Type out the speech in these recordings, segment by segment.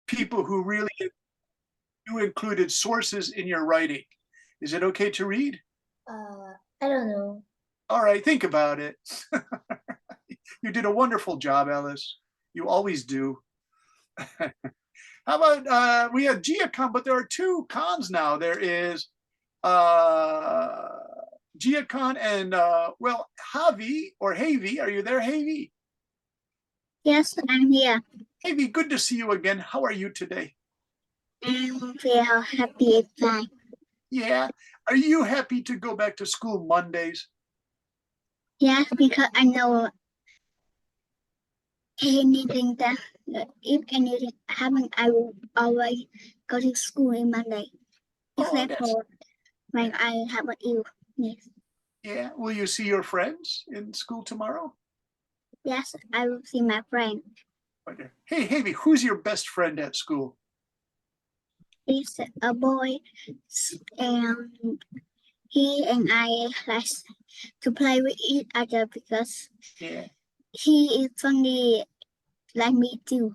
people who really, you included sources in your writing. Is it okay to read? I don't know. All right, think about it. You did a wonderful job, Ellis. You always do. How about we have Gia Khan, but there are two Khans now. There is uh Gia Khan and well, Javi or Havy. Are you there, Havy? Yes, I'm here. Havy, good to see you again. How are you today? I'm feel happy and fine. Yeah. Are you happy to go back to school Mondays? Yes, because I know anything that if anything happen, I will always go to school on Monday. Oh, Except that's for when I have an illness. yeah. Will you see your friends in school tomorrow? Yes, I will see my friend. Okay. Hey, Havy, who's your best friend at school? He's a boy, and he and I like to play with each other because Yeah. he is funny like me too.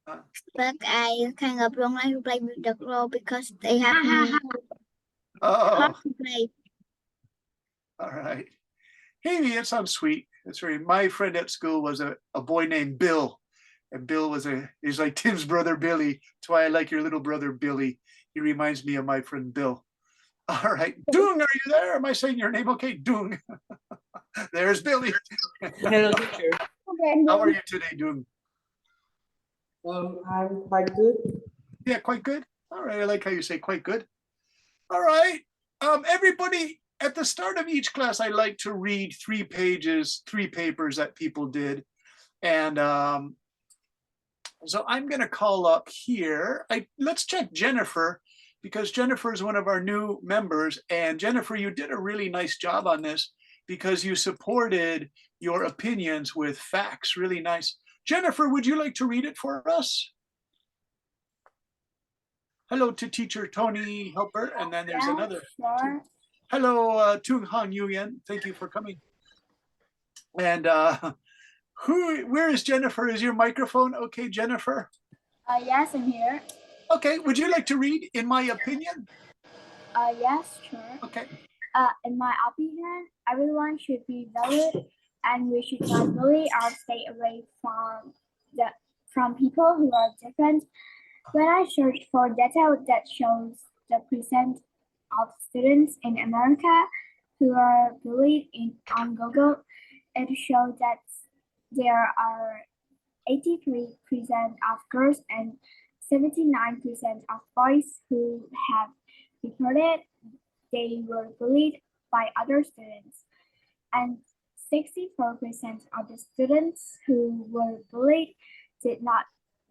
Uh, But I kind of don't like to play with the girl because they have me hard oh, to play. all right. Havy, it sounds sweet. That's right. My friend at school was a boy named Bill. And Bill he's like Tim's brother Billy. That's why I like your little brother Billy. He reminds me of my friend Bill. All right. Dung, are you there? Am I saying your name okay? Dung. There's Billy. Hello, teacher. How are you today, Dung? I'm quite good. Yeah, quite good. All right. I like how you say quite good. All right. Everybody, at the start of each class, I like to read 3 pages, 3 papers that people did. And so I'm going to call up here. Let's check Jennifer, because Jennifer is one of our new members. And Jennifer, you did a really nice job on this because you supported your opinions with facts. Really nice. Jennifer, would you like to read it for us? Hello to teacher Tony Helper. And then there's another. Sure. Hello, Tung Han Yuyen. Thank you for coming. And where is Jennifer? Is your microphone okay, Jennifer? Yes, I'm here. Okay, would you like to read In My Opinion? Yes, sure. Okay. In my opinion, everyone should be valued, and we should not bully or stay away from people who are different. When I searched for data that shows the percent of students in America who are bullied on Google, it showed that there are 83% of girls and 79% of boys who have reported they were bullied by other students, and 64% of the students who were bullied did not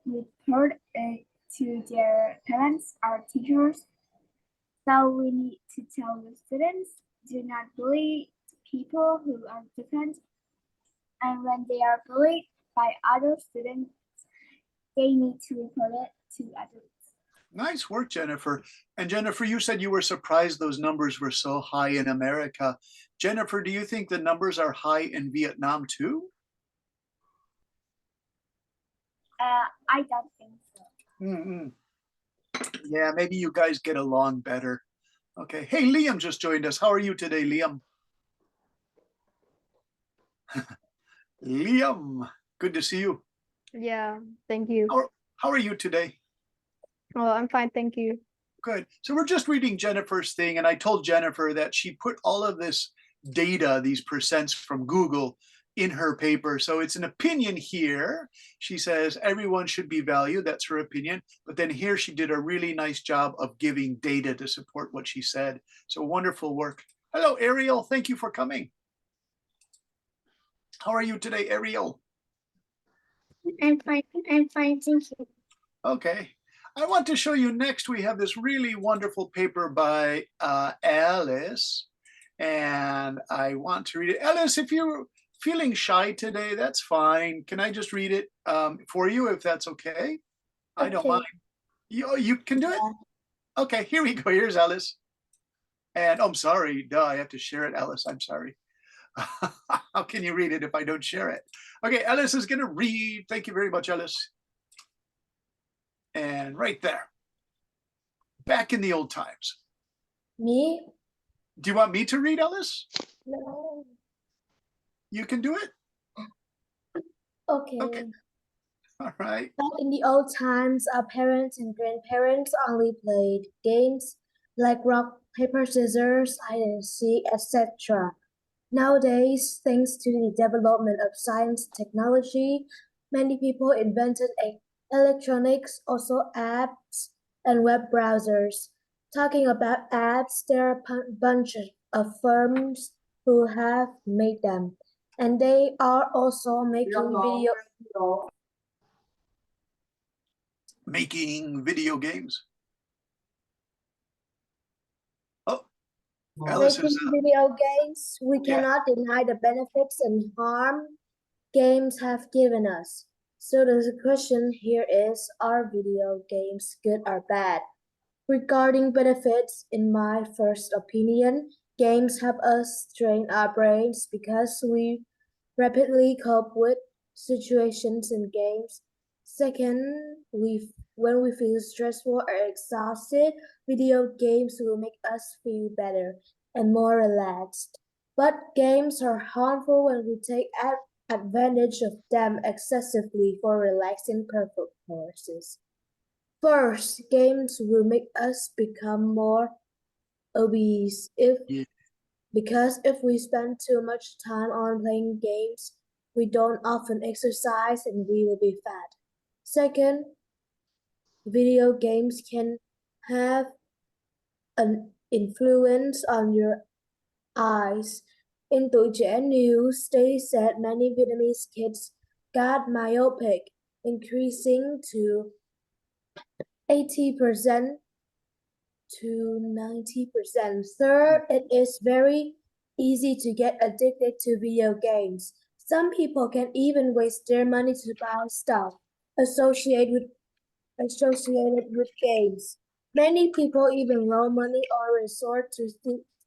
report it to their parents or teachers. So we need to tell the students, do not bully people who are different, and when they are bullied by other students, they need to report it to adults. Nice work, Jennifer. And Jennifer, you said you were surprised those numbers were so high in America. Jennifer, do you think the numbers are high in Vietnam too? I don't think so. Mm-hmm. Yeah, maybe you guys get along better. Okay. Hey, Liam just joined us. How are you today, Liam? Liam, good to see you. Yeah, thank you. How are you today? Oh, I'm fine, thank you. Good. So we're just reading Jennifer's thing, and I told Jennifer that she put all of this data, these percents from Google, in her paper. So it's an opinion here. She says everyone should be valued. That's her opinion. But then here she did a really nice job of giving data to support what she said. So wonderful work. Hello, Ariel. Thank you for coming. How are you today, Ariel? I'm fine, thank you. Okay. I want to show you next, we have this really wonderful paper by Alice. And I want to read it. Alice, if you're feeling shy today, that's fine. Can I just read it for you if that's okay? I don't mind. You can do it? Okay, here we go. Here's Alice. And I'm sorry, duh, I have to share it, Alice. I'm sorry. How can you read it if I don't share it? Okay, Alice is going to read. Thank you very much, Alice. And And right there. Back in the old times. Me? Do you want me to read, Ellis? No. You can do it? Okay. Okay. All right. Back in the old times, our parents and grandparents only played games like rock, paper, scissors, hide and seek, etc. Nowadays, thanks to the development of science and technology, many people invented electronics, also apps and web browsers. Talking about apps, there are a bunch of firms who have made them, and they are also Making video games. Oh, making Ellis is video games. We Yeah. cannot deny the benefits and harm games have given us. So the question here is, are video games good or bad? Regarding benefits, in my first opinion, games help us train our brains because we rapidly cope with situations in games. Second, when we feel stressful or exhausted, video games will make us feel better and more relaxed. But games are harmful when we take advantage of them excessively for relaxing purposes. First, games will make us become more obese Yeah. because if we spend too much time on playing games, we don't often exercise and we will be fat. Second, video games can have an influence on your eyes. In Tuổi Trẻ News, they said many Vietnamese kids got myopic, increasing to 80% to 90%. Third, it is very easy to get addicted to video games. Some people can even waste their money to buy stuff associated with games. Many people even borrow money or resort to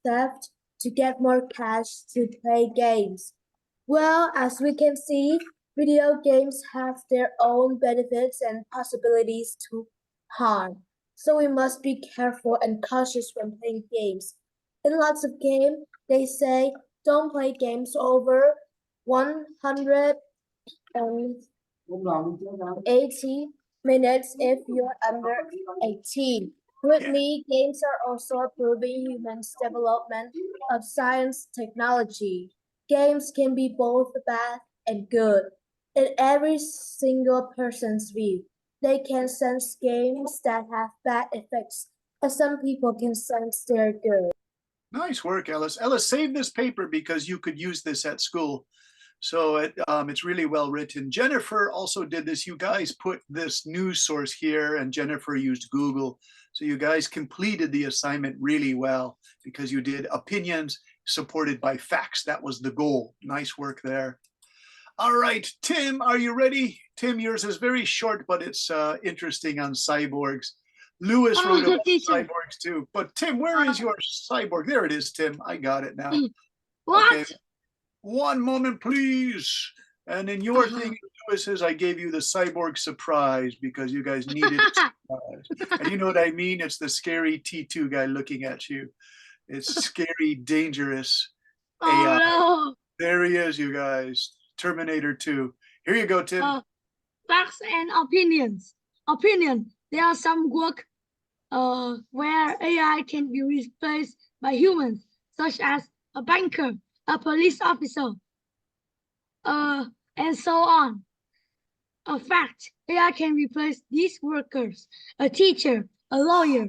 theft to get more cash to play games. Well, as we can see, video games have their own benefits and possibilities to harm. So we must be careful and cautious when playing games. In lots of games, they say don't play games over 180 minutes if you're under 18. Currently, games are also improving humans' development of science technology. Games can be both bad and good. In every single person's view, they can sense games that have bad effects, and some people can sense they're good. Nice work, Ellis. Ellis, save this paper because you could use this at school. So it's really well written. Jennifer also did this. You guys put this news source here, and Jennifer used Google. So you guys completed the assignment really well because you did opinions supported by facts. That was the goal. Nice work there. All right, Tim, are you ready? Tim, yours is very short, but it's interesting on cyborgs. Lewis wrote about cyborgs too. But Tim, where is your cyborg? There it is, Tim. I got it now. What? Okay. One moment, please. And in your thing, Lewis says I gave you the cyborg surprise because you guys needed a surprise. And you know what I mean? It's the scary T2 guy looking at you. It's scary, dangerous AI. Oh There he is, you guys. Terminator 2. Here you go, Tim. no. Facts and opinions. Opinion. There are some work where AI can be replaced by humans, such as a banker, a police officer, and so on. A fact, AI can replace these workers, a teacher, a lawyer,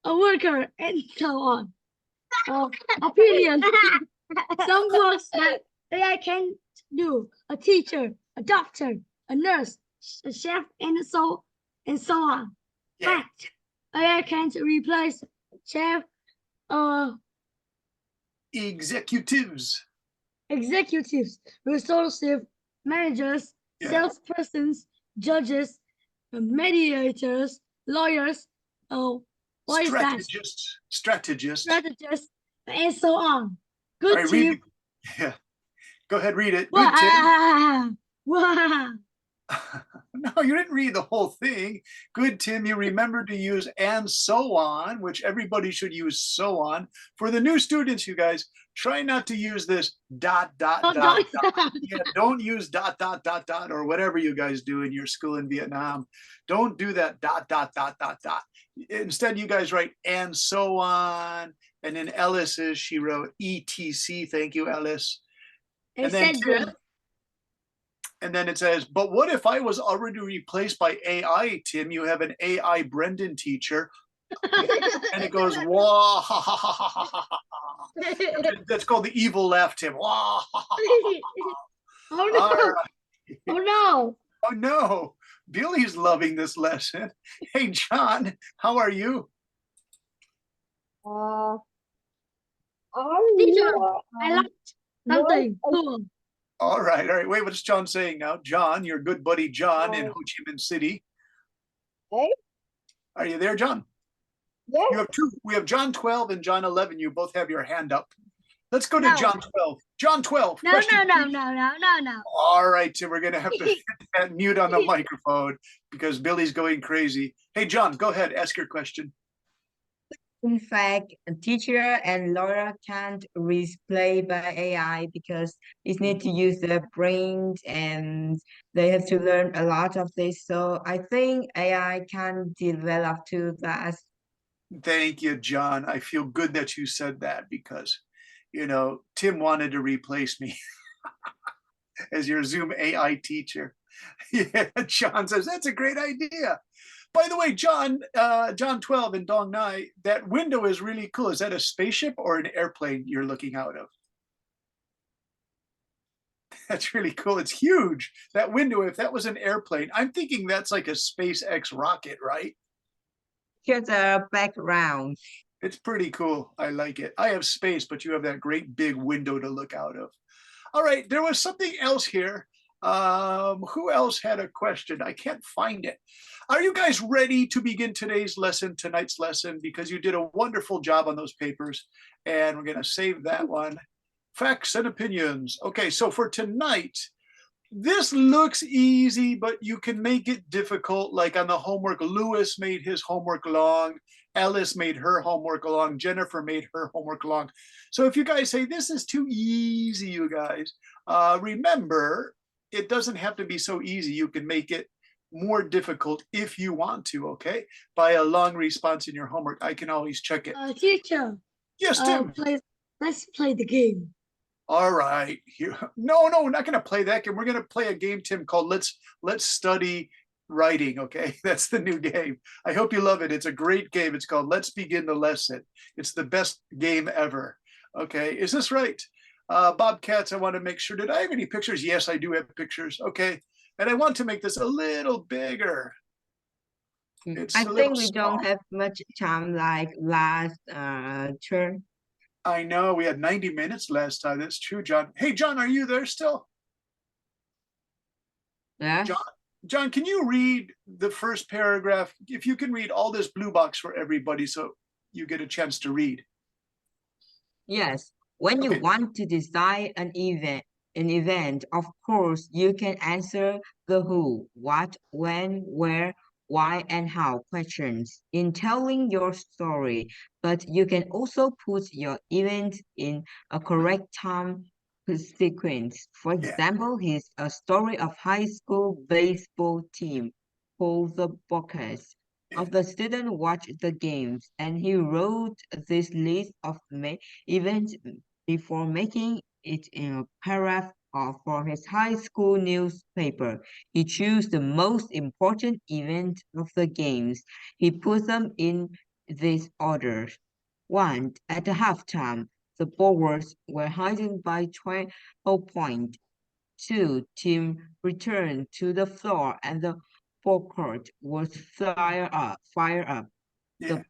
a worker, and so on. Opinion. Some works that AI can do, a teacher, a doctor, a nurse, a chef, and so on. Yeah. Fact, AI can't replace chef, Executives. executives, resources managers, Yeah. salespersons, judges, mediators, lawyers, what is that? Strategists. Strategists, and so on. All Good right, team. read. Yeah. Go ahead, read it. Good, Tim. Wow. Wow. No, you didn't read the whole thing. Good, Tim. You remember to use and so on, which everybody should use so on. For the new students, you guys, try not to use this dot, dot, Oh, dot. don't. Yeah, don't use dot, dot, dot, dot, or whatever you guys do in your school in Vietnam. Don't do that dot, dot, dot, dot, dot. Instead, you guys write and so on. And then Ellis's, she wrote ETC. Thank you, Ellis. And then Tim, and then it says, but what if I was already replaced by AI, Tim? You have an AI Brendan teacher. And it goes, wah, ha, ha, ha, ha, ha, ha. That's called the evil laugh, Tim. Wah, ha, ha, ha. Oh no. All right. Oh no. Oh no, Billy's loving this lesson. Hey, John, how are you? Teacher, I like something cool. All right, all right. Wait, what's John saying now? John, your good buddy John in Ho Chi Minh City. Hey. Are you there, John? Yeah. You have two. We have John 12 and John 11. You both have your hand up. Let's go to No. John 12. John 12. No, question no, no, two. no, no, no, no. All right, Tim, we're going to have to hit that mute on the microphone because Billy's going crazy. Hey, John, go ahead. Ask your question. In fact, a teacher and lawyer can't replay by AI because it need to use their brains and they have to learn a lot of this. So I think AI can develop too fast. Thank you, John. I feel good that you said that because, you know, Tim wanted to replace me as your Zoom AI teacher. Yeah, John says, that's a great idea. By the way, John, John 12 in Dong Nai, that window is really cool. Is that a spaceship or an airplane you're looking out of? That's really cool. It's huge. That window, if that was an airplane, I'm thinking that's like a SpaceX rocket, right? Here's a background. It's pretty cool. I like it. I have space, but you have that great big window to look out of. All right, there was something else here. Who else had a question? I can't find it. Are you guys ready to begin today's lesson, tonight's lesson? Because you did a wonderful job on those papers, and we're going to save that one. Facts and opinions. Okay, so for tonight, this looks easy, but you can make it difficult. Like on the homework, Lewis made his homework long. Alice made her homework long. Jennifer made her homework long. So if you guys say, this is too easy, you guys, remember, it doesn't have to be so easy. You can make it more difficult if you want to, okay? By a long response in your homework. I can always check it. Teacher, Yes, Tim. let's play the game. All right. No, we're not going to play that game. We're going to play a game, Tim, called Let's Study Writing, okay? That's the new game. I hope you love it. It's a great game. It's called Let's Begin the Lesson. It's the best game ever. Okay, is this right? Bobcats, I want to make sure. Did I have any pictures? Yes, I do have pictures. Okay, and I want to make this a little bigger. It's I a think little we don't small. have much time like last turn. I know we had 90 minutes last time. That's true, John. Hey, John, are you there still? Yes. John, can you read the first paragraph? If you can read all this blue box for everybody so you get a chance to read. Yes. When you Okay. want to decide an event, of course, you can answer the who, what, when, where, why, and how questions in telling your story, but you can also put your event in a correct time sequence. For Yeah. example, here's a story of high school baseball team called the Buckeyes. Of the student watched the games, and he wrote this list of events before making it in a paragraph for his high school newspaper. He chose the most important event of the games. He put them in this order. 1. At the halftime, the Bowards were hiding by 12 points. 2. Team returned to the floor and the forecourt was fired up. Yeah.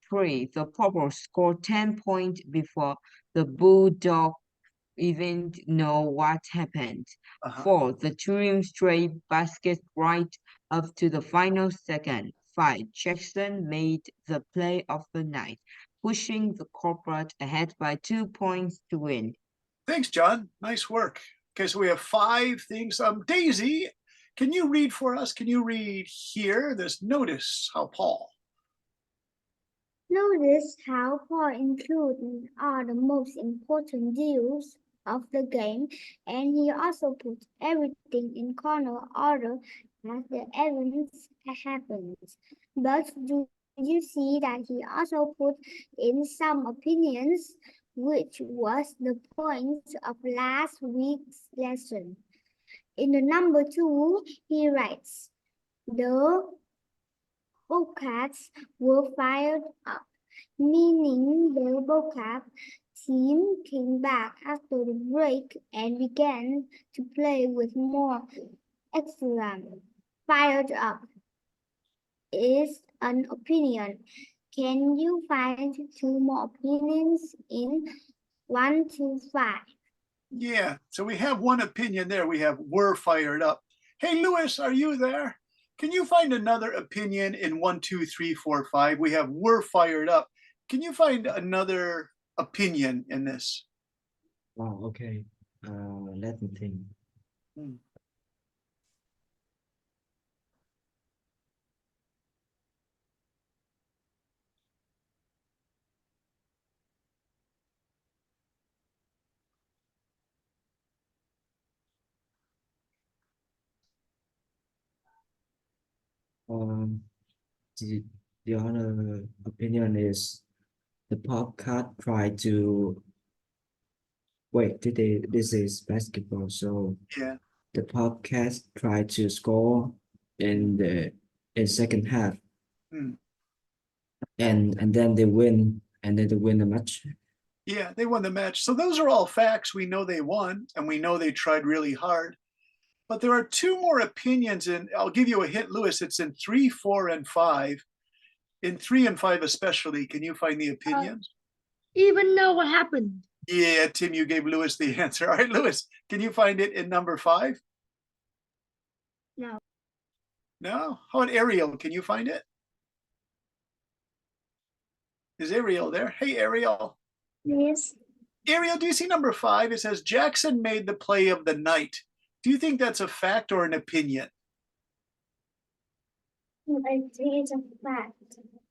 3. The Purple scored 10 points before the Bulldog even know what happened. Uh-huh. 4. The team straight baskets right up to the final second. 5. Jackson made the play of the night, pushing the corporate ahead by 2 points to win. Thanks, John. Nice work. Okay, so we have 5 things. Daisy, Can you read for us? Can you read here? This notice how Paul. Notice how Paul included all the most important deals of the game, and he also put everything in corner order as the events happens. But do you see that he also put in some opinions, which was the point of last week's lesson? In the number 2, he writes, the Bobcats were fired up, meaning the Bobcat team came back after the break and began to play with more excellence. Fired up is an opinion. Can you find 2 more opinions in 1 to 5? Yeah, so we have one opinion there. We have were fired up. Hey, Lewis, are you there? Can you find another opinion in 1, 2, 3, 4, 5? We have were fired up. Can you find another opinion in this? Oh, okay. Let me think. Um, the other opinion is the podcast tried to wait. This is basketball, so Yeah. the podcast tried to score in second half, Hmm. and then they win, and then they win the match. Yeah, they won the match. So those are all facts. We know they won, and we know they tried really hard. But there are 2 more opinions, and I'll give you a hint, Lewis. It's in 3, 4, and 5. In 3 and 5 especially, can you find the opinions? Even know what happened. Yeah, Tim, you gave Lewis the answer. All right, Lewis, can you find it in number 5? No. No? How about Ariel? Can you find it? Is Ariel there? Hey, Ariel. Yes. Ariel, do you see number 5? It says Jackson made the play of the night. Do you think that's a fact or an opinion? I think it's a fact.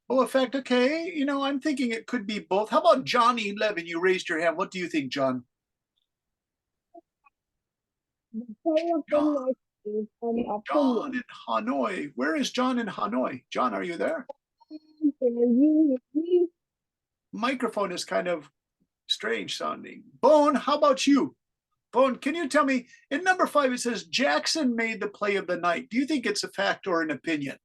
Oh, a fact. Okay. You know, I'm thinking it could be both. How about Johnny Levin? You raised your hand. What do you think, John? John in Hanoi. Where is John in Hanoi? John, are you there? Microphone is kind of strange sounding. Bone, how about you? Bone, can you tell me, in number 5, it says Jackson made the play of the night. Do you think it's a fact or an opinion?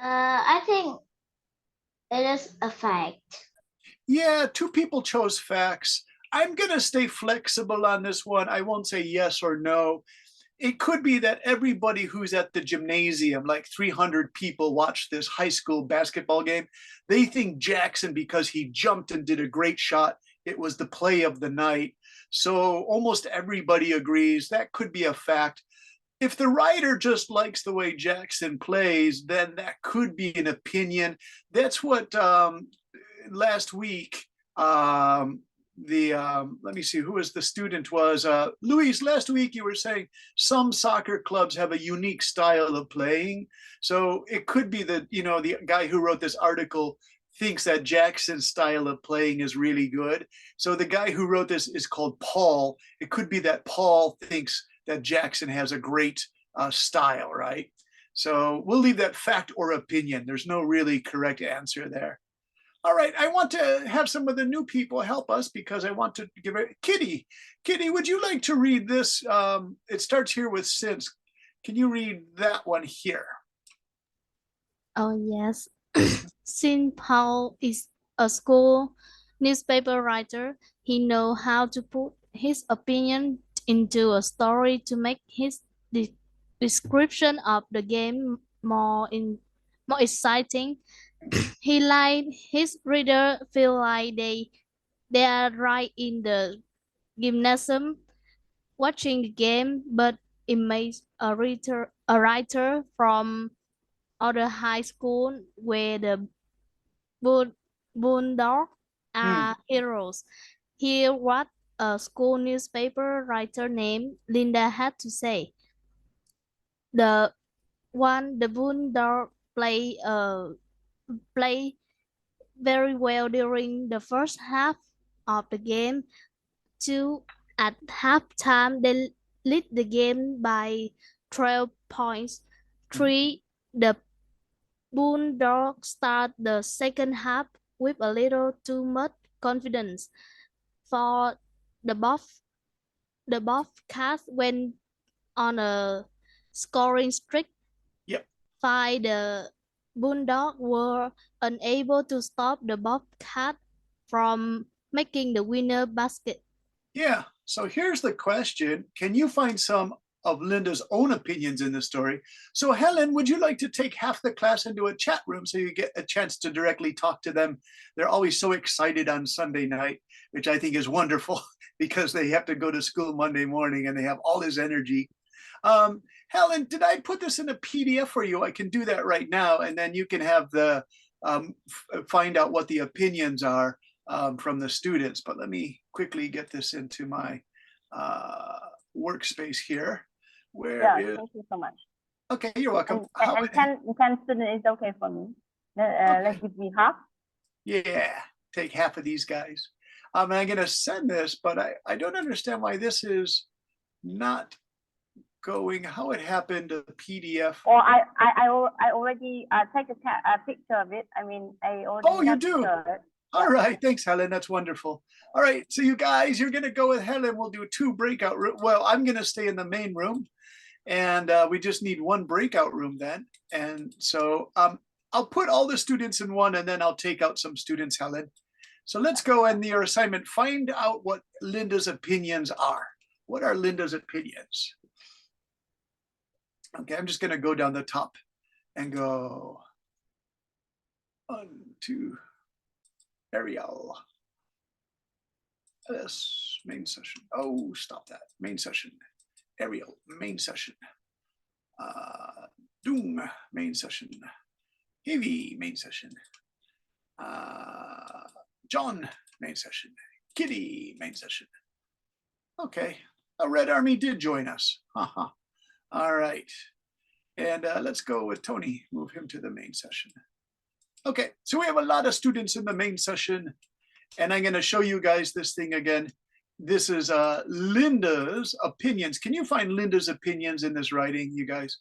I think it is a fact. Yeah, 2 people chose facts. I'm going to stay flexible on this one. I won't say yes or no. It could be that everybody who's at the gymnasium, like 300 people watch this high school basketball game. They think Jackson, because he jumped and did a great shot, it was the play of the night. So almost everybody agrees that could be a fact. If the writer just likes the way Jackson plays, then that could be an opinion. That's what last week, let me see, who was the student was, Luis, last week you were saying some soccer clubs have a unique style of playing. So it could be that, you know, the guy who wrote this article thinks that Jackson's style of playing is really good. So the guy who wrote this is called Paul. It could be that Paul thinks that Jackson has a great style, right? So we'll leave that fact or opinion. There's no really correct answer there. All right, I want to have some of the new people help us because I want to give it. Kitty, would you like to read this? It starts here with since. Can you read that one here? Oh, yes. Since Paul is a school newspaper writer, he knows how to put his opinion into a story to make his description of the game more exciting. He like his reader feel like they are right in the gymnasium watching the game, but it makes a writer from other high school where the Bull Bulldog are heroes. Hear what a school newspaper writer named Linda had to say. The Bulldog play very well during the first half of the game. Two, at halftime, they lead the game by 12 points. Three, the Bulldogs start the second half with a little too much confidence. For the Bobcats went on a scoring streak. Yep. 5, the Bulldogs were unable to stop the Bobcat from making the winner basket. Yeah. So here's the question. Can you find some of Linda's own opinions in the story? So Helen, would you like to take half the class into a chat room so you get a chance to directly talk to them? They're always so excited on Sunday night, which I think is wonderful because they have to go to school Monday morning and they have all this energy. Helen, did I put this in a PDF for you? I can do that right now, and then you can have the find out what the opinions are from the students. But let me quickly get this into my workspace here. Thank you so much. Okay, you're welcome. And 10 students is okay for me. Let's give me half. Yeah, take half of these guys. I'm going to send this, but I don't understand why this is not going, how it happened to PDF. Or I already take a picture of it. I mean, I already. Oh, you do? All right, thanks, Helen. That's wonderful. All right, so you guys, you're going to go with Helen. We'll do 2 breakout rooms. Well, I'm going to stay in the main room, and we just need 1 breakout room then. And so I'll put all the students in one, and then I'll take out some students, Helen. So let's go, and your assignment, find out what Linda's opinions are. What are Linda's opinions? Okay, I'm just going to go down the top and go 1, 2, Ariel. Yes, main session. Oh, stop that. Main session. Ariel, main session. Doom, main session. Heavy, main session. John, main session. Kitty, main session. Okay, a Red Army did join us. Haha. All right. And let's go with Tony, move him to the main session. Okay, so we have a lot of students in the main session, and I'm going to show you guys this thing again. This is Linda's opinions. Can you find Linda's opinions in this writing, you guys?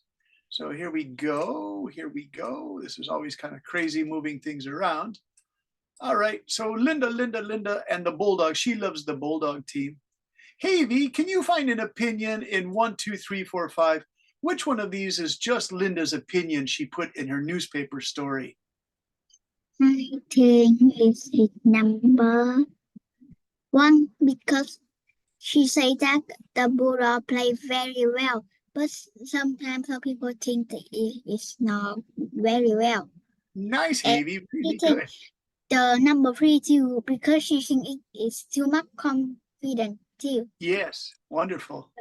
So here we go. Here we go. This is always kind of crazy moving things around. All right, so Linda, and the Bulldog. She loves the Bulldog team. Hey, V, can you find an opinion in 1, 2, 3, 4, 5? Which one of these is just Linda's opinion she put in her newspaper story? I think it's number 1 because she said that the Bulldog play very well, but sometimes some people think that it is not very well. Nice, Havy. Really think good. the number 3 too because she thinks it is too much confident too. Yes, wonderful.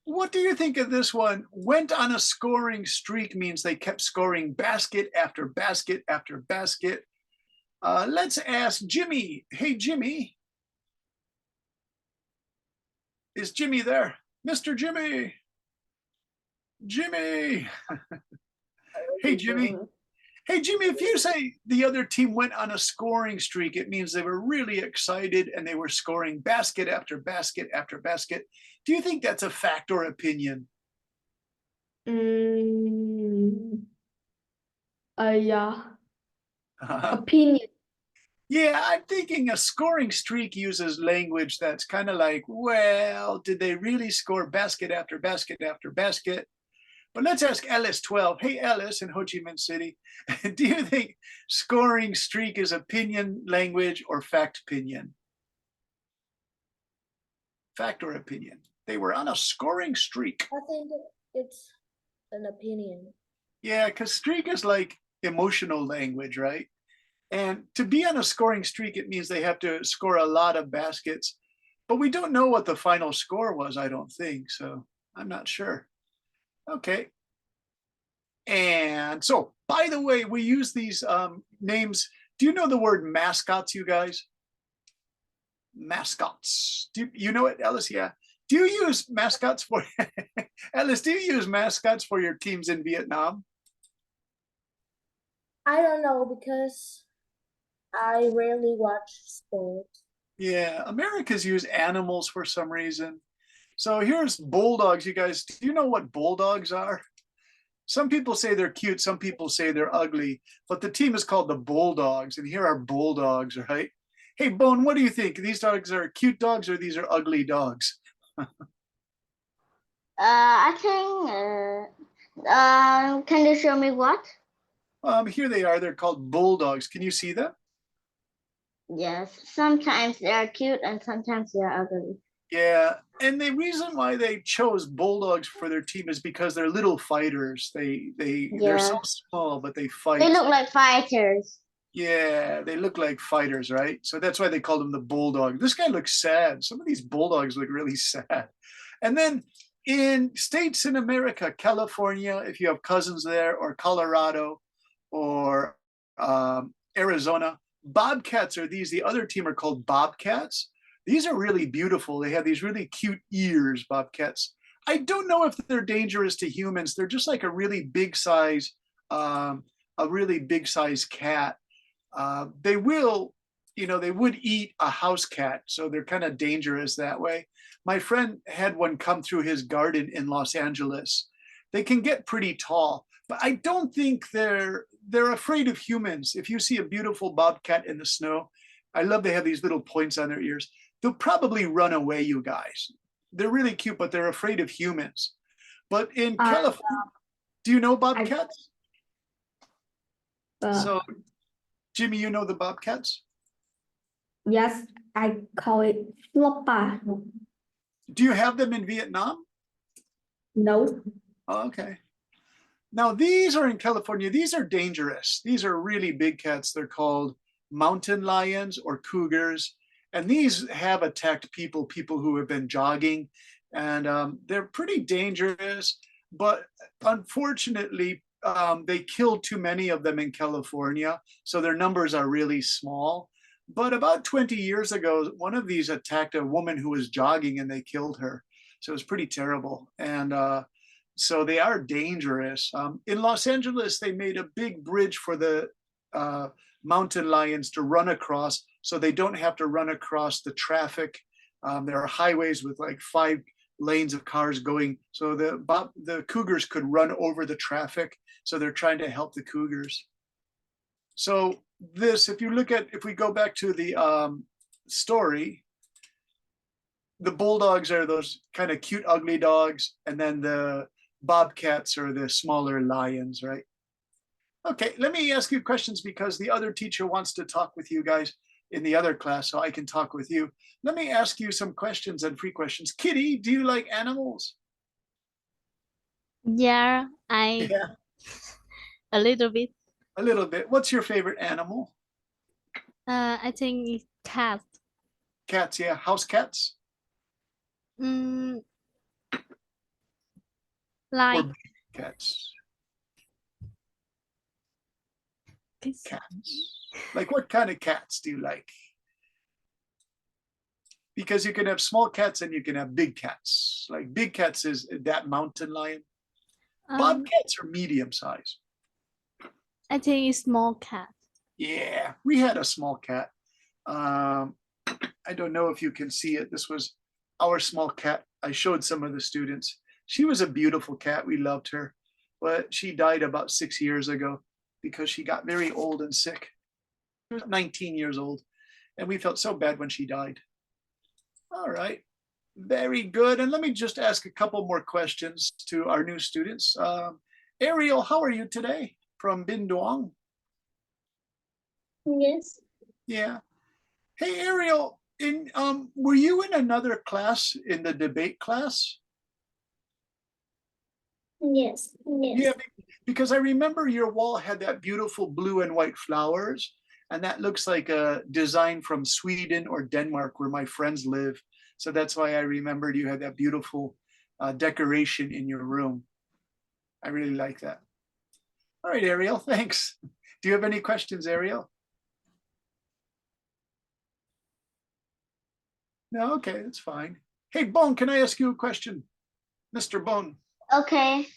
What do you think of this one? Went on a scoring streak means they kept scoring basket after basket after basket. Let's ask Jimmy. Hey, Jimmy. Is Jimmy there? Mr. Jimmy. Jimmy. Hey, Jimmy. Hey, Jimmy, if you say the other team went on a scoring streak, it means they were really excited and they were scoring basket after basket after basket. Do you think that's a fact or opinion? Yeah. Opinion. Yeah, I'm thinking a scoring streak uses language that's kind of like, well, did they really score basket after basket after basket? But let's ask Ellis 12. Hey, Ellis in Ho Chi Minh City, do you think scoring streak is opinion language or fact opinion? Fact or opinion? They were on a scoring streak. I think it's an opinion. Yeah, because streak is like emotional language, right? And to be on a scoring streak, it means they have to score a lot of baskets. But we don't know what the final score was, I don't think. So I'm not sure. Okay. And so, by the way, we use these names. Do you know the word mascots, you guys? mascots. Do you know it, Ellis? Yeah. Do you use mascots for Ellis? Do you use mascots for your teams in Vietnam? I don't know because I rarely watch sports. Yeah, Americans use animals for some reason. So here's bulldogs. You guys, do you know what bulldogs are? Some people say they're cute, some people say they're ugly, but the team is called the Bulldogs, and here are bulldogs, right? Hey, Bone, what do you think? These dogs are cute dogs or these are ugly dogs? I think. Can you show me what? Here they are. They're called bulldogs. Can you see them? Yes. Sometimes they are cute and sometimes they are ugly. Yeah, and the reason why they chose bulldogs for their team is because they're little fighters. They're so Yeah. small, but they fight. They look like fighters. Yeah, they look like fighters, right? So that's why they called him the bulldog. This guy looks sad. Some of these bulldogs look really sad. And then in states in America, California, if you have cousins there, or Colorado, or Arizona, bobcats are these. The other team are called bobcats. These are really beautiful. They have these really cute ears, bobcats. I don't know if they're dangerous to humans. They're just like a really big size, a really big size cat. They will, they would eat a house cat, so they're kind of dangerous that way. My friend had one come through his garden in Los Angeles. They can get pretty tall, but I don't think they're afraid of humans. If you see a beautiful bobcat in the snow, I love they have these little points on their ears. They'll probably run away, you guys. They're really cute, but they're afraid of humans. But in California, do you know bobcats? So, Jimmy, you know the bobcats? Yes, I call it flopa. Do you have them in Vietnam? No. Oh, okay. Now, these are in California. These are dangerous. These are really big cats. They're called mountain lions or cougars. And these have attacked people who have been jogging. And they're pretty dangerous. But unfortunately, they killed too many of them in California. So their numbers are really small. But about 20 years ago, one of these attacked a woman who was jogging and they killed her. So it was pretty terrible. And so they are dangerous. In Los Angeles, they made a big bridge for the mountain lions to run across so they don't have to run across the traffic. There are highways with like 5 lanes of cars going. So the cougars could run over the traffic. So they're trying to help the cougars. So this, if we go back to the story, the bulldogs are those kind of cute, ugly dogs. And then the bobcats are the smaller lions, right? Okay, let me ask you questions because the other teacher wants to talk with you guys in the other class, so I can talk with you. Let me ask you some questions and free questions. Kitty, do you like animals? Yeah, Yeah, a little bit. a little bit. What's your favorite animal? I think it's cat. Cats, yeah. House cats? Mm, Or like cats? this. Cats. Like what kind of cats do you like? Because you can have small cats and you can have big cats. Like big cats is that mountain lion. Bobcats are medium size. I think it's small cat. Yeah, we had a small cat. I don't know if you can see it. This was our small cat. I showed some of the students. She was a beautiful cat. We loved her, but she died about 6 years ago because she got very old and sick. She was 19 years old, and we felt so bad when she died. All right, very good. And let me just ask a couple more questions to our new students. Ariel, how are you today from Binh Duong? Yes. Yeah. Hey, Ariel, were you in another class, in the debate class? Yes. Yeah, because I remember your wall had that beautiful blue and white flowers, and that looks like a design from Sweden or Denmark where my friends live. So that's why I remembered you had that beautiful decoration in your room. I really like that. All right, Ariel, thanks. Do you have any questions, Ariel? No, okay, that's fine. Hey, Bone, can I ask you a question? Mr. Bone. Okay.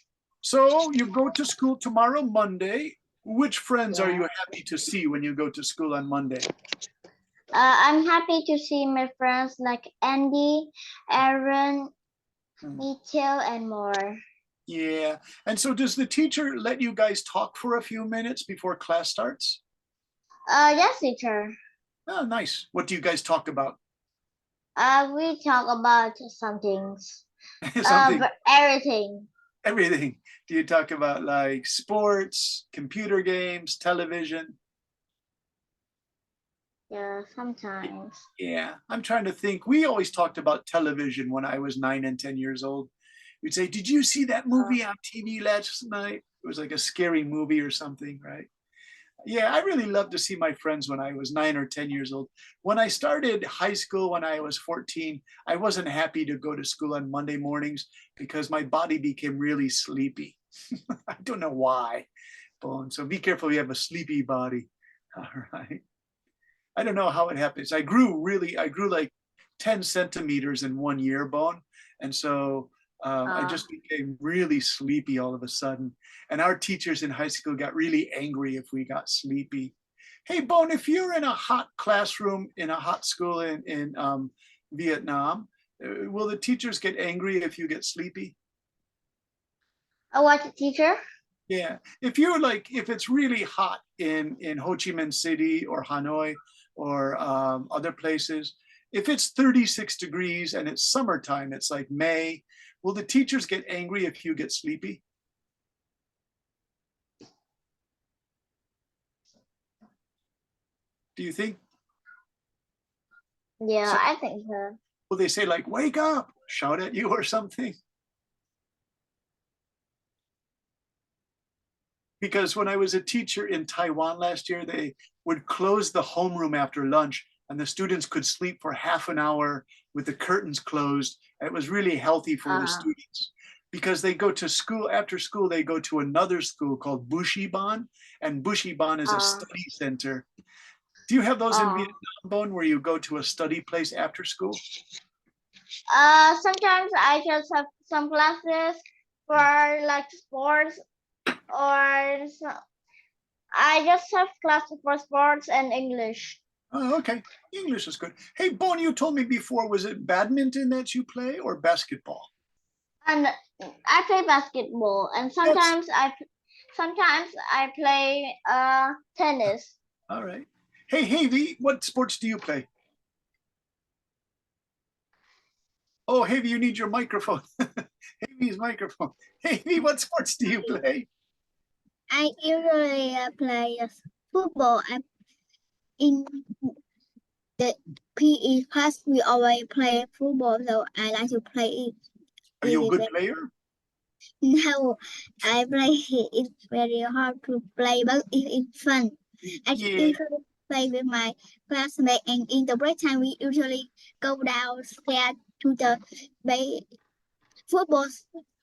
So you go to school tomorrow, Monday. Which friends are Yeah. you happy to see when you go to school on Monday? I'm happy to see my friends like Andy, Aaron, Mitchell, and more. Yeah. And so does the teacher let you guys talk for a few minutes before class starts? Yes, teacher. Oh, nice. What do you guys talk about? We talk about some things. Something, But everything. everything. Do you talk about like sports, computer games, television? Yeah, sometimes. Yeah, I'm trying to think. We always talked about television when I was 9 and 10 years old. We'd say, "Did you see that movie on TV last night?" It was like a scary movie or something, right? Yeah, I really loved to see my friends when I was 9 or 10 years old. When I started high school when I was 14, I wasn't happy to go to school on Monday mornings because my body became really sleepy. I don't know why, Bone. So be careful you have a sleepy body. All right. I don't know how it happens. I grew like 10 centimeters in 1 year, Bone. And so I just became really sleepy all of a sudden. And our teachers in high school got really angry if we got sleepy. Hey, Bone, if you're in a hot classroom in a hot school in Vietnam, will the teachers get angry if you get sleepy? What, teacher? Yeah, if you're like, if it's really hot in Ho Chi Minh City or Hanoi or other places, if it's 36 degrees and it's summertime, it's like May, will the teachers get angry if you get sleepy? Do you think? Yeah, So, I think so. will they say like, wake up, shout at you or something? Because when I was a teacher in Taiwan last year, they would close the homeroom after lunch and the students could sleep for half an hour with the curtains closed. And it was really healthy for the students because they go to school, after school, they go to another school called Bushiban, and Bushiban is a study center. Do you have those in Vietnam, Bone, where you go to a study place after school? Sometimes I just have some classes for like sports, or I just have classes for sports and English. Oh, okay. English is good. Hey, Bone, you told me before, was it badminton that you play or basketball? And I play basketball, and sometimes I play tennis. All right. Hey, Havy, what sports do you play? Oh, Havy, you need your microphone. Havy's microphone. Havy, what sports do you play? I usually play football. In the PE class, we always play football, so I like to play it. Are you a good player? No, I play it. It's very hard to play, but it's fun. I usually play with my classmates, and in the break time, we usually go downstairs to the football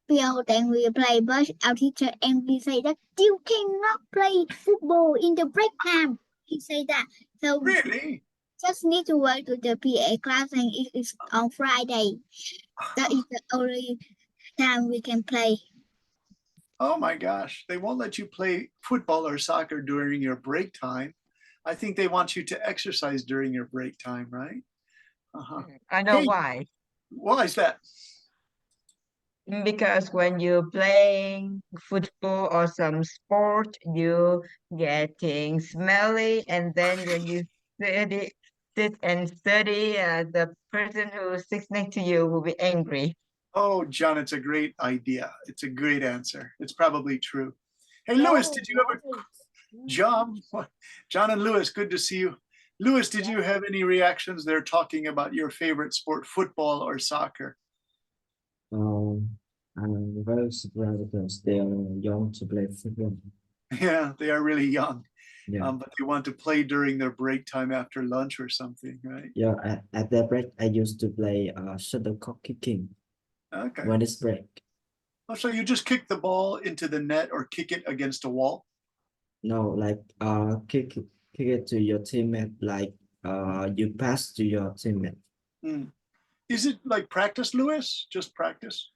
field and we play. But our teacher and we say that you cannot play football in the break time. He said that. So really, just need to wait to the PA class, and it is on Friday. That is the only time we can play. Oh my gosh, they won't let you play football or soccer during your break time. I think they want you to exercise during your break time, right? I know Hey, why. why is that? Because when you're playing football or some sport, you getting smelly, and then when you sit and study, the person who sits next to you will be angry. Oh, John, it's a great idea. It's a great answer. It's probably true. Hey, Lewis, did you ever, John and Lewis, good to see you. Lewis, did you have any reactions? They're talking about your favorite sport, football or soccer. I'm very surprised because they are young to play football. Yeah, they are really young. Yeah. But they want to play during their break time after lunch or something, right? Yeah, at their break, I used to play shuttlecock kicking Okay. when it's break. Oh, so you just kick the ball into the net or kick it against a wall? No, like kick it to your teammate, like you pass to your teammate. Is it like practice, Lewis? Just practice?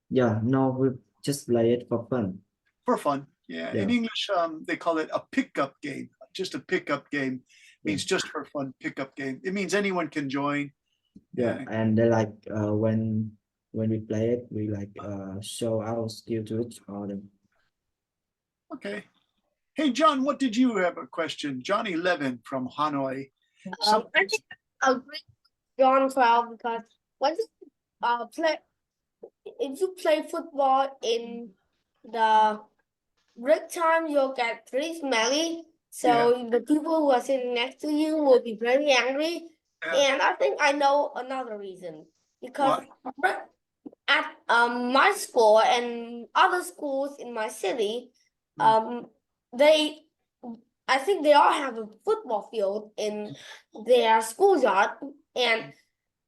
Yeah, no, we just play it for fun. For fun. Yeah. In Yeah. English, they call it a pickup game. Just a pickup game means just for fun pickup game. It means anyone can join. Yeah, and they like when we play it, we like show our skill to each other. Okay. Hey, John, what did you have a question? Johnny Levin from Hanoi. I think I agree with John 12 because when you play, if you play football in the break time, you'll get pretty smelly. So the people who are sitting next to you will be very angry. Yeah. And I think I know another reason because at my school and other schools in my city, I think they all have a football field in their schoolyard, and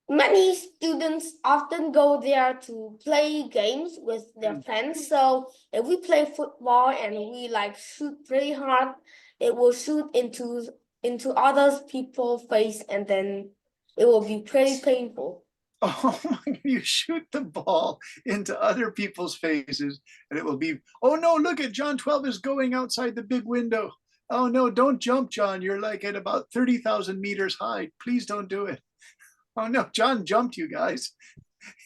many students often go there to play games with their friends. So if we play football and we like shoot pretty hard, it will shoot into other people's face, and then it will be pretty painful. Oh my, you shoot the ball into other people's faces and it will be, oh no, look at John 12 is going outside the big window. Oh no, don't jump, John. You're like at about 30,000 meters high. Please don't do it. Oh no, John jumped, you guys.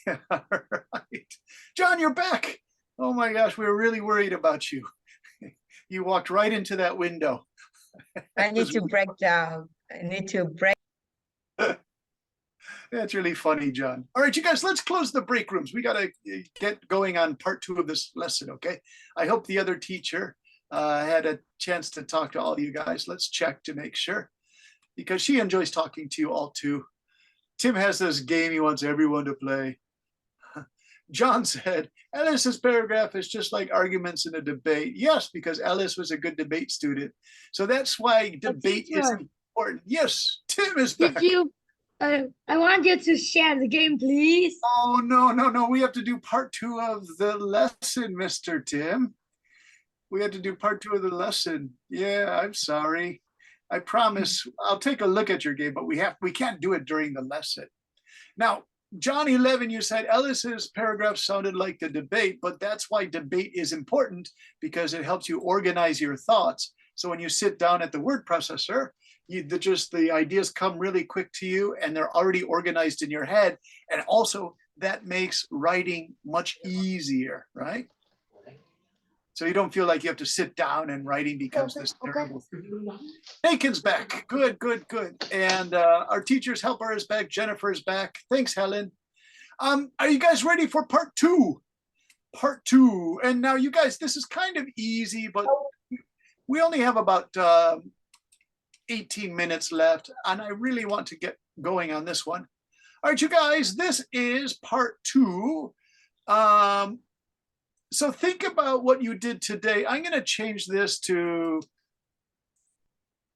Yeah, right. John, you're back. Oh my gosh, we were really worried about you. You walked right into that window. I need to break down. I need to break. That's really funny, John. All right, you guys, let's close the break rooms. We got to get going on part 2 of this lesson, okay? I hope the other teacher had a chance to talk to all of you guys. Let's check to make sure, because she enjoys talking to you all too. Tim has this game he wants everyone to play. John said, Ellis's paragraph is just like arguments in a debate. Yes, because Ellis was a good debate student. So that's why debate is important. Yes, Tim is back. Did you? I want you to share the game, please. Oh, no. We have to do part 2 of the lesson, Mr. Tim. We had to do part 2 of the lesson. Yeah, I'm sorry. I promise I'll take a look at your game, but we can't do it during the lesson. Now, John 11, you said Ellis's paragraph sounded like the debate, but that's why debate is important, because it helps you organize your thoughts. So when you sit down at the word processor, the ideas come really quick to you and they're already organized in your head. And also that makes writing much easier, right? So you don't feel like you have to sit down and writing becomes this terrible thing. Nakin's back. Good. And our teacher's helper is back. Jennifer is back. Thanks, Helen. Are you guys ready for part 2? Part 2. And now you guys, this is kind of easy, but we only have about 18 minutes left, and I really want to get going on this one. All right, you guys, this is part 2. So think about what you did today. I'm going to change this to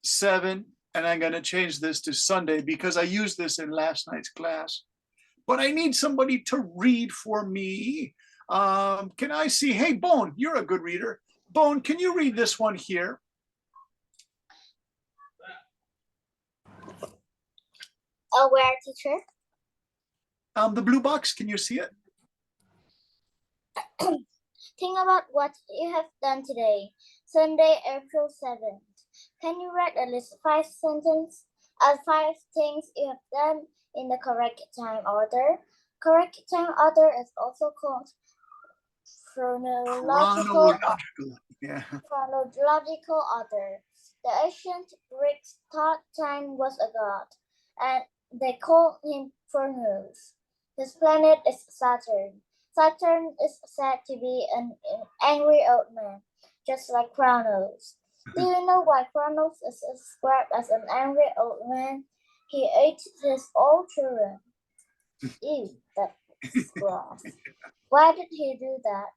7, and I'm going to change this to Sunday because I used this in last night's class. But I need somebody to read for me. Can I see? Hey, Bone, you're a good reader. Bone, can you read this one here? Where, teacher? The blue box, can you see it? Think about what you have done today, Sunday, April 7th. Can you write at least 5 sentences of 5 things you have done in the correct time order? Correct time order is also called chronological order. The ancient Greeks thought time was a god, and they called him Chronos. His planet is Saturn. Saturn is said to be an angry old man, just like Kronos. Do you know why Kronos is described as an angry old man? He ate his own children. Ew, that's gross. Why did he do that?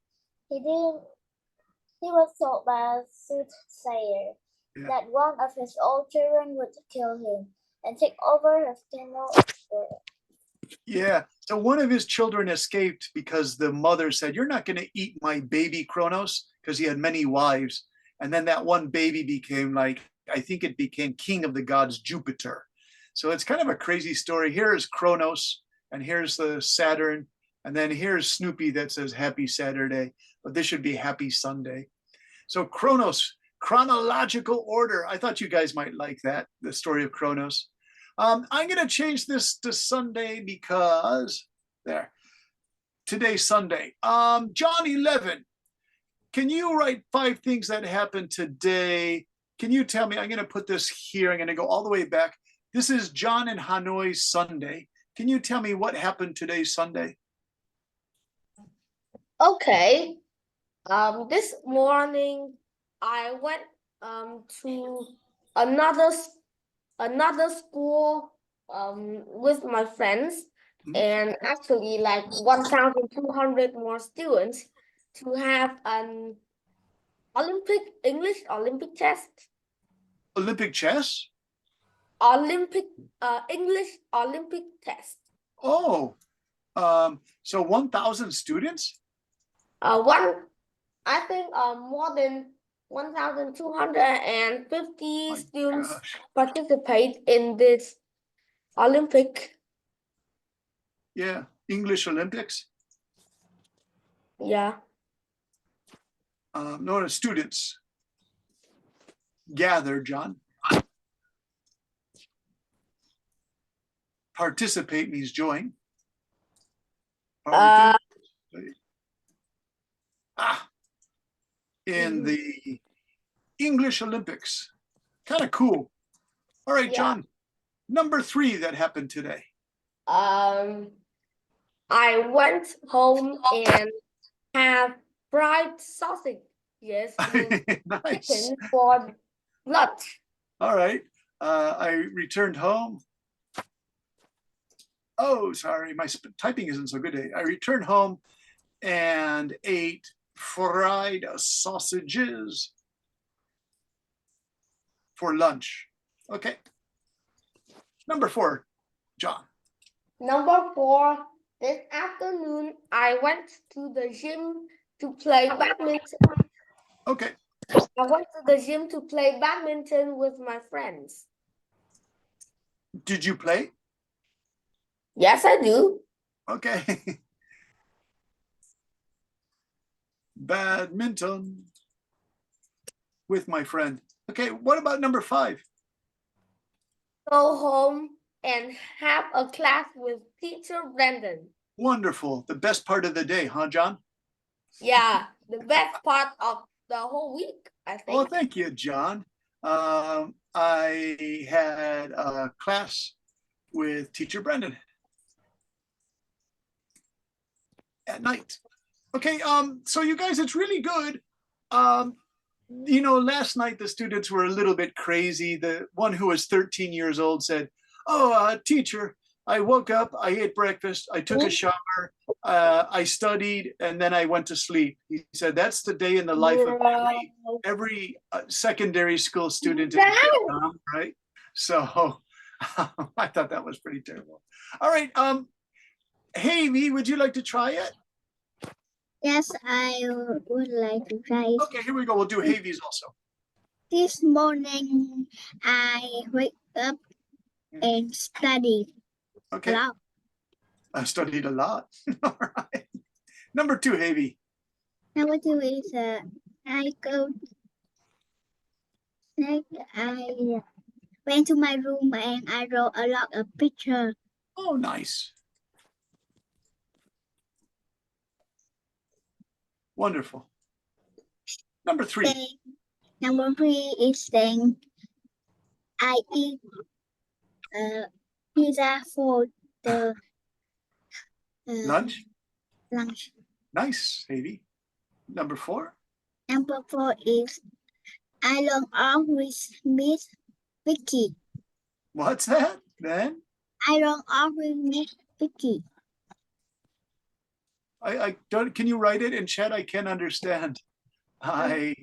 He was told by a soothsayer that one of his old children would kill him and take over his kingdom. Yeah, so one of his children escaped because the mother said, "You're not going to eat my baby Kronos," because he had many wives. And then that one baby became I think it became king of the gods Jupiter. So it's kind of a crazy story. Here is Kronos, and here's the Saturn, and then here's Snoopy that says Happy Saturday, but this should be Happy Sunday. So Kronos, chronological order. I thought you guys might like that, the story of Kronos. I'm going to change this to Sunday because there. Today's Sunday. John 11. Can you write 5 things that happened today? Can you tell me? I'm going to put this here. I'm going to go all the way back. This is John in Hanoi Sunday. Can you tell me what happened today, Sunday? Okay. This morning I went to another school with my friends, and actually like 1,200 more students to have an English Olympic test. Olympic chess? English Olympic test. Oh, so 1,000 students? I think more than 1,250 students gosh. participate in this Olympic. Yeah, English Olympics. Yeah. No, students gather, John. Participate means join. In the English Olympics. Kind of cool. All right, Yeah. John. Number 3 that happened today. I went home and have fried sausage. Yes, Nice. chicken for lunch. All right. I returned home. Oh, sorry. My typing isn't so good today. I returned home and ate fried sausages for lunch. Okay. Number 4, John. Number 4, this afternoon I went to the gym to play badminton. Okay. I went to the gym to play badminton with my friends. Did you play? Yes, I do. Okay. Badminton with my friend. Okay, what about number 5? Go home and have a class with teacher Brandon. Wonderful. The best part of the day, huh, John? Yeah, the best part of the whole week, I think. Well, thank you, John. I had a class with teacher Brendan at night. Okay, so you guys, it's really good. You know, last night the students were a little bit crazy. The one who was 13 years old said, "Oh, teacher, I woke up, I ate breakfast, I took a shower, I studied, and then I went to sleep." He said, "That's the day in the life of every secondary school student in Vietnam," right? So I thought that was pretty terrible. All right, Havy, would you like to try it? Yes, I would like to try it. Okay, here we go. We'll do Havy's also. This morning, I wake up and studied Okay. a lot. I studied a lot. All right. Number 2, Havy. Number 2 is I went to my room and I wrote a lot of pictures. Oh, nice. Wonderful. Number 3. Then, number 3 is then I eat pizza for the Lunch. lunch. Nice, Havy. Number 4. Number 4 is I long off with Miss Vicky. What's that, then? I long off with Miss Vicky. I don't, can you write it in chat? I can't understand. What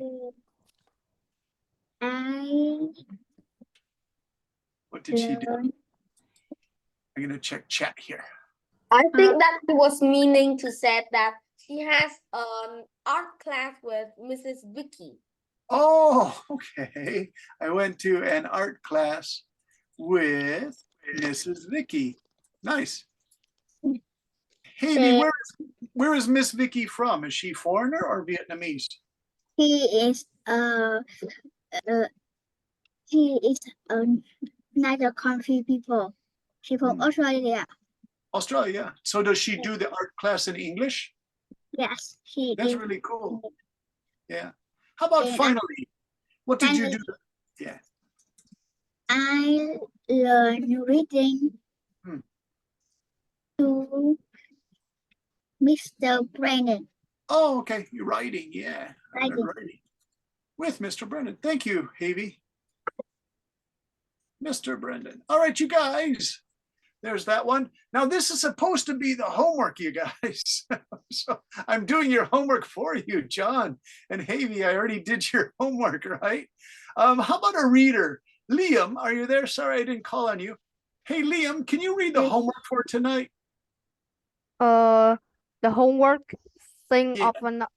did she do? I'm going to check chat here. I think that he was meaning to say that she has an art class with Mrs. Vicky. Oh, okay. I went to an art class with Mrs. Vicky. Nice. Havey, Uh, where is Miss Vicky from? Is she foreigner or Vietnamese? he is he is neither country people. She from Hmm. Australia. Australia. So does she do the art class in English? Yes, she That's is. really cool. Yeah. How about And finally? What did you do? Yeah. I learned reading Hmm. to Mr. Brennan. Oh, okay. You're writing. Yeah. I learned Writing. writing with Mr. Brendan. Thank you, Havey. Mr. Brendan. All right, you guys. There's that one. Now, this is supposed to be the homework, you guys. So I'm doing your homework for you, John and Havey. I already did your homework, right? How about a reader? Liam, are you there? Sorry, I didn't call on you. Hey, Liam, can you read the homework for tonight? The homework, think Yeah. of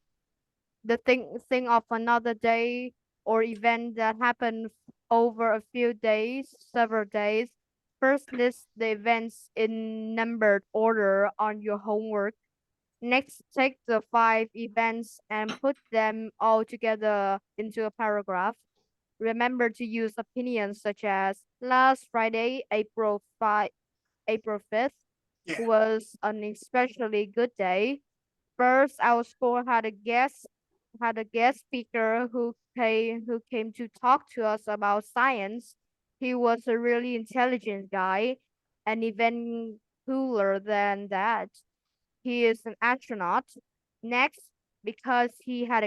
think of another day or event that happened over a few days, several days. First, list the events in numbered order on your homework. Next, take the 5 events and put them all together into a paragraph. Remember to use opinions such as last Friday, April 5th Yeah. was an especially good day. First, our school had a guest speaker who came to talk to us about science. He was a really intelligent guy, and even cooler than that, he is an astronaut. Next, because we had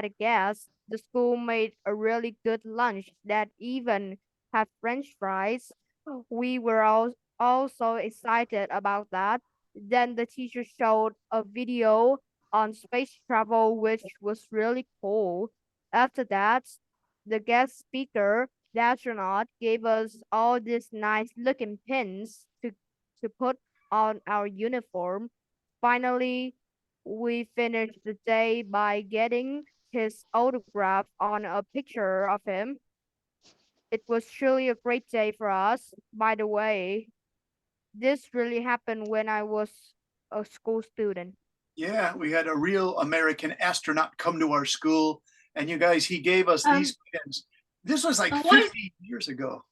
a guest, the school made a really good lunch that even had French fries. We were all also excited about that. Then the teacher showed a video on space travel, which was really cool. After that, the guest speaker, the astronaut, gave us all these nice looking pins to put on our uniform. Finally, we finished the day by getting his autograph on a picture of him. It was truly a great day for us. By the way, this really happened when I was a school student. Yeah, we had a real American astronaut come to our school. And you guys, he gave us these pins. This was like 50 years ago.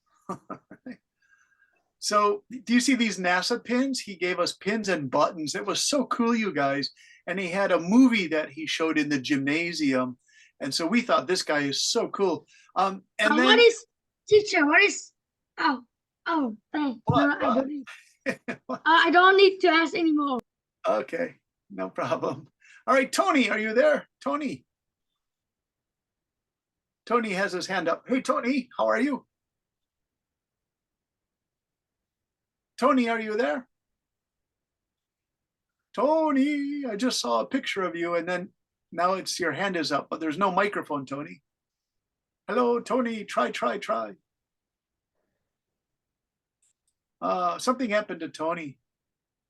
So do you see these NASA pins? He gave us pins and buttons. It was so cool, you guys. And he had a movie that he showed in the gymnasium. And so we thought this guy is so cool. And then What is teacher? What is no, What? I don't need. I don't need to ask anymore. Okay, no problem. All right, Tony, are you there? Tony. Tony has his hand up. Hey, Tony, how are you? Tony, are you there? Tony, I just saw a picture of you and then now it's your hand is up, but there's no microphone, Tony. Hello, Tony, try. Something happened to Tony.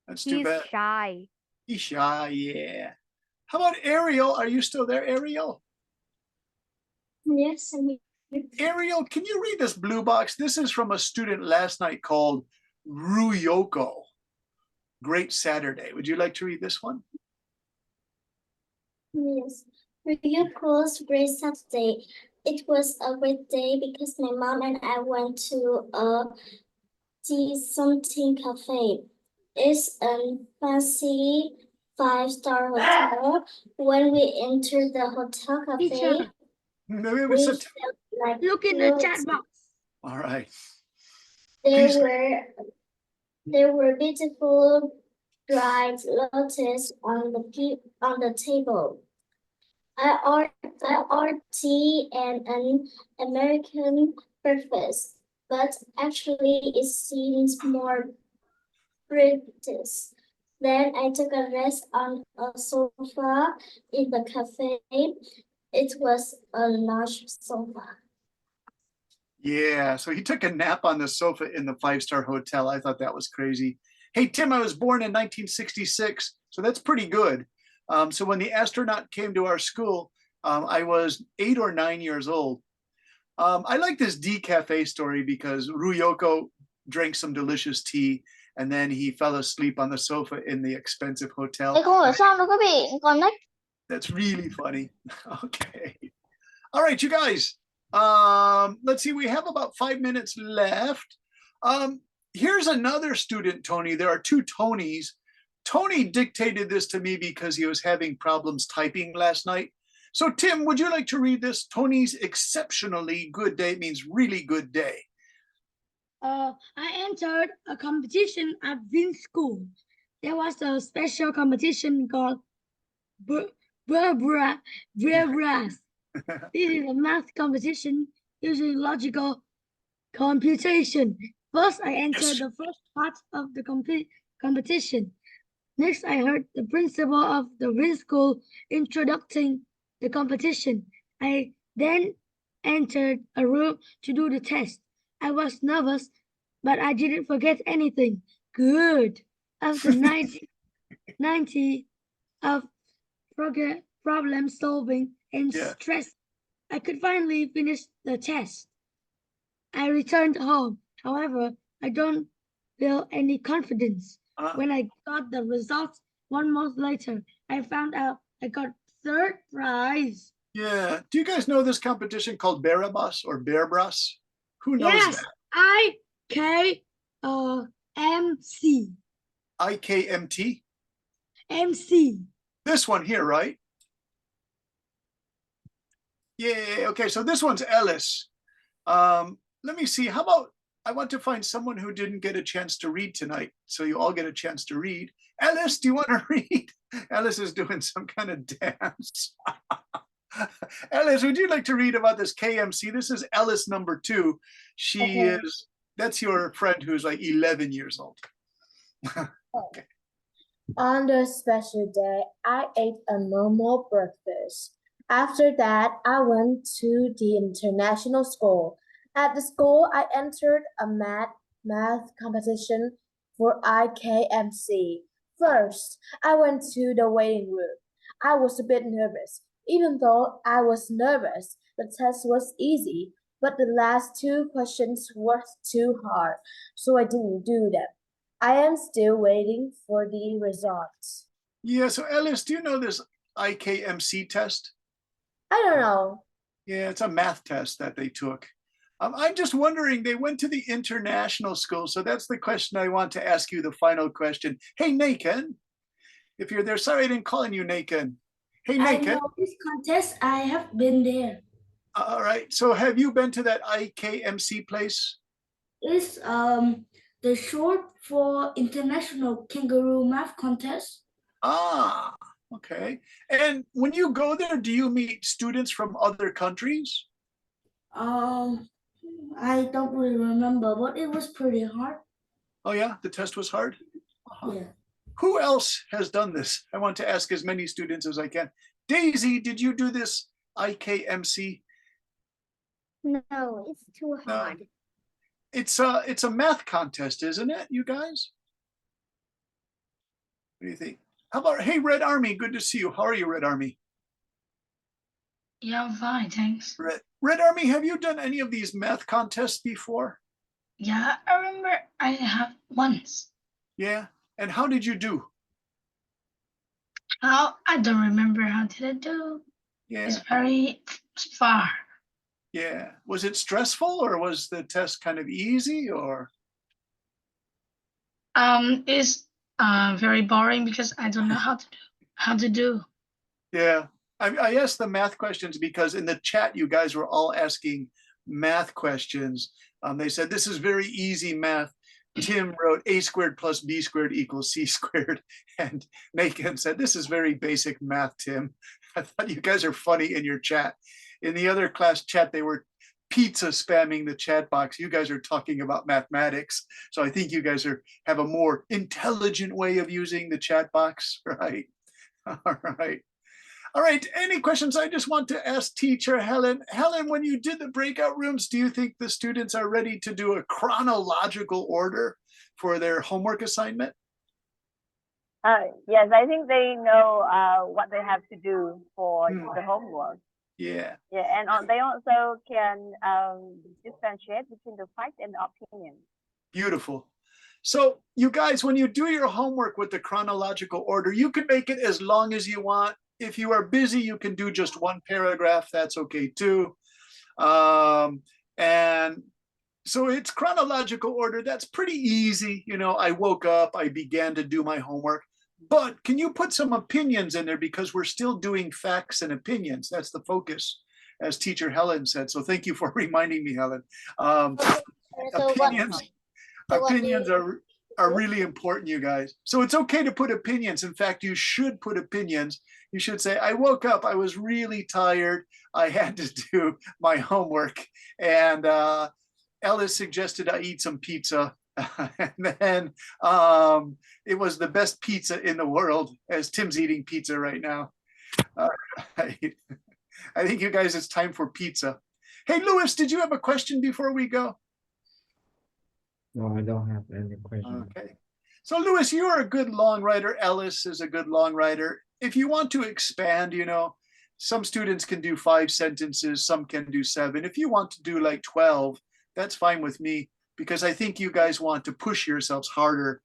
That's too He's bad. shy. He's shy, yeah. How about Ariel? Are you still there, Ariel? Yes, Ariel, can you read this blue box? This is from a student last night called Ruyoko. Great Saturday. Would you like to read this one? yes. Review calls Great Saturday. It was a great day because my mom and I went to a something cafe. It's a fancy 5-star hotel. When we entered the hotel cafe, Teacher, Maybe we it's felt like look in the chat royalty. box. all right. There Please. were beautiful dried lotus on the table. I ordered tea and an American breakfast, but actually it seems more British. Then I took a rest on a sofa in the cafe. It was a large sofa. Yeah, so he took a nap on the sofa in the 5-star hotel. I thought that was crazy. Hey, Tim, I was born in 1966, so that's pretty good. So when the astronaut came to our school, I was 8 or 9 years old. I like this decaf story because Ruyoko drank some delicious tea and then he fell asleep on the sofa in the expensive Em hotel. không hiểu sao đâu quý vị. Còn next. That's really funny. Okay. All right, you guys. Let's see, we have about 5 minutes left. Here's another student, Tony. There are two Tonys. Tony dictated this to me because he was having problems typing last night. So Tim, would you like to read this? Tony's exceptionally good day means really good day. I entered a competition at Vin's school. There was a special competition called Berbras. This is a math competition using logical computation. First, I entered the first part of the competition. Next, I heard the principal of the Vin School introducing the competition. I then entered a room to do the test. I was nervous, but I didn't forget anything. Good. After 90 of problem solving and stress, I could finally finish the test. I returned home. However, I don't feel any confidence. When I got the results 1 month later, I found out I got 3rd prize. Yeah. Do you guys know this competition called Berbras or Berbras? Who knows Yes, that? IKMC. IKMT? MC. This one here, right? Yeah, okay, so this one's Ellis. Let me see, how about, I want to find someone who didn't get a chance to read tonight, so you all get a chance to read. Ellis, do you want to read? Ellis is doing some kind of dance. Ellis, would you like to read about this KMC? This is Ellis number 2. She is, that's your friend who's like 11 years old. Okay. On the special day, I ate a normal breakfast. After that, I went to the international school. At the school, I entered a math competition for IKMC. First, I went to the waiting room. I was a bit nervous. Even though I was nervous, the test was easy, but the last 2 questions were too hard, so I didn't do them. I am still waiting for the results. Yeah, so Ellis, do you know this IKMC test? I don't know. Yeah, it's a math test that they took. I'm just wondering, they went to the international school, so that's the question I want to ask you, the final question. Hey, Naken, if you're there, sorry I didn't call on you, Naken. Hey, I Naken. know this contest. I have been there. All right, so have you been to that IKMC place? It's the short for International Kangaroo Math Contest. Ah, okay. And when you go there, do you meet students from other countries? I don't really remember, but it was pretty hard. Oh yeah, the test was hard? Yeah. Who else has done this? I want to ask as many students as I can. Daisy, did you do this IKMC? No, it's too No. hard. It's a math contest, isn't it, you guys? What do you think? How about, hey, Red Army, good to see you. How are you, Red Army? Yeah, I'm fine, thanks. Red Army, have you done any of these math contests before? Yeah, I remember I have once. Yeah, and how did you do? How? I don't remember how did I do. Yeah. It's very far. Yeah, was it stressful or was the test kind of easy or? It's very boring because I don't know how to do. Yeah, I asked the math questions because in the chat you guys were all asking math questions. They said this is very easy math. Tim wrote a squared plus b squared equals c squared, and Naken said this is very basic math, Tim. I thought you guys are funny in your chat. In the other class chat, they were pizza spamming the chat box. You guys are talking about mathematics. So I think you guys have a more intelligent way of using the chat box, right? All right. All right, any questions? I just want to ask teacher Helen. Helen, when you did the breakout rooms, do you think the students are ready to do a chronological order for their homework assignment? Yes, I think they know what they have to do for the homework. Yeah. Yeah, and they also can differentiate between the fact and the opinion. Beautiful. So you guys, when you do your homework with the chronological order, you can make it as long as you want. If you are busy, you can do just one paragraph. That's okay too. And so it's chronological order. That's pretty easy. You know, I woke up, I began to do my homework. But can you put some opinions in there, because we're still doing facts and opinions. That's the focus, as teacher Helen said. So thank you for reminding me, Helen. Opinions are really important, you guys. So it's okay to put opinions. In fact, you should put opinions. You should say, I woke up, I was really tired. I had to do my homework. And Ellis suggested I eat some pizza. And then it was the best pizza in the world, as Tim's eating pizza right now. I think you guys, it's time for pizza. Hey, Louis, did you have a question before we go? No, I don't have any question. Okay. So Louis, you are a good long writer. Ellis is a good long writer. If you want to expand, you know, some students can do 5 sentences, some can do 7. If you want to do like 12, that's fine with me, because I think you guys want to push yourselves harder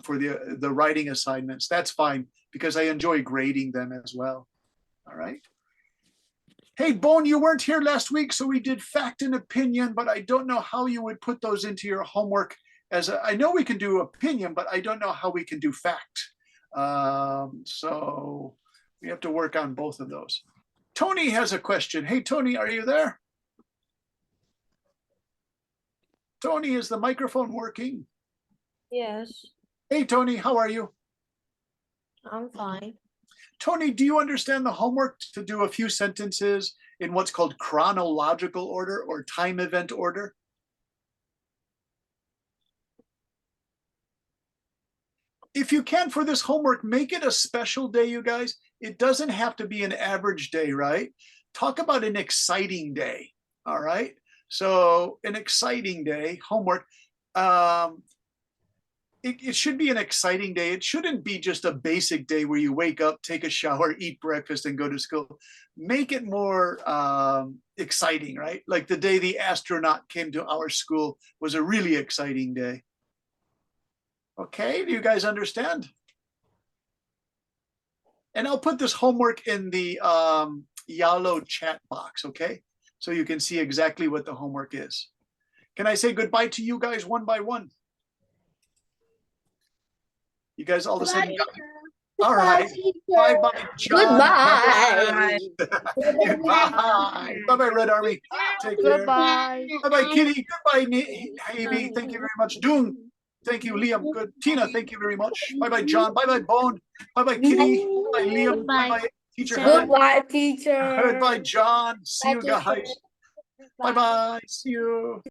for the writing assignments. That's fine, because I enjoy grading them as well. All right. Hey, Bone, you weren't here last week, so we did fact and opinion, but I don't know how you would put those into your homework. I know we can do opinion, but I don't know how we can do fact. So we have to work on both of those. Tony has a question. Hey, Tony, are you there? Tony, is the microphone working? Yes, Hey, Tony, how are you? I'm fine. Tony, do you understand the homework to do a few sentences in what's called chronological order or time event order? If you can, for this homework, make it a special day, you guys. It doesn't have to be an average day, right? Talk about an exciting day, all right? So an exciting day, homework. It should be an exciting day. It shouldn't be just a basic day where you wake up, take a shower, eat breakfast, and go to school. Make it more exciting, right? Like the day the astronaut came to our school was a really exciting day. Okay, do you guys understand? And I'll put this homework in the Yalo chat box, okay? So you can see exactly what the homework is. Can I say goodbye to you guys one by one? You guys all of a sudden got me. All right. Bye-bye, John. Goodbye. Goodbye. Bye-bye, Red Army. Take care. Goodbye. Bye-bye, Kitty. Goodbye, Amy. Thank you very much. Doong. Thank you, Liam. Good. Tina, thank you very much. Bye-bye, John. Bye-bye, Bone. Bye-bye, Kitty. Bye-bye, Liam. Bye-bye, teacher. Goodbye, teacher. Bye-bye, John. See you Bye, teacher. guys. Bye-bye. See you.